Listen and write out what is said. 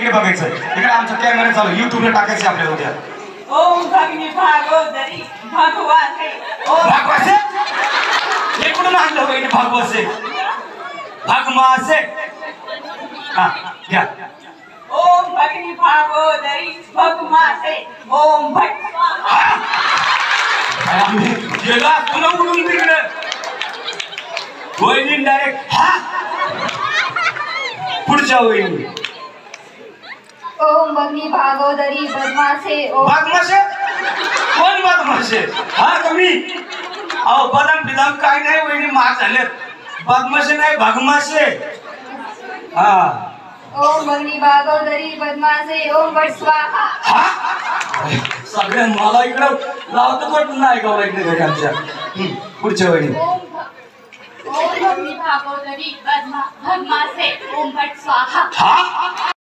इकडे बघायचं इकडे आमचा कॅमेरा चालू युट्यूबला टाकायचं आपल्याला उद्या ओम भगनी भागवदरी भगवासे भागवासे हे कुठून आणलं वहिनी भागवासे भागमासे हा घ्या ओम भगनी भागवदरी भगमासे ओम भट स्वाहा आम्ही गेला पुन्हा उडून तिकडे वहिनी डायरेक्ट हा पुढच्या वहिनी ओम भगनी भागोदरी बदमाशे ओम बदमाशे कोण बदमाशे हा कमी अहो बदाम बिदाम काय नाही वहिनी महाग झाले बदमाशे नाही भागमाशे हा ओम भगनी भागोदरी बदमाशे ओम भट स्वाहा हा सगळ्या मला इकडं लावतो वाटून नाही गावाला इकडे घरी आमच्या पुढच्या वहिनी ओम भगनी भागोदरी बदमाशे ओम भट स्वाहा हा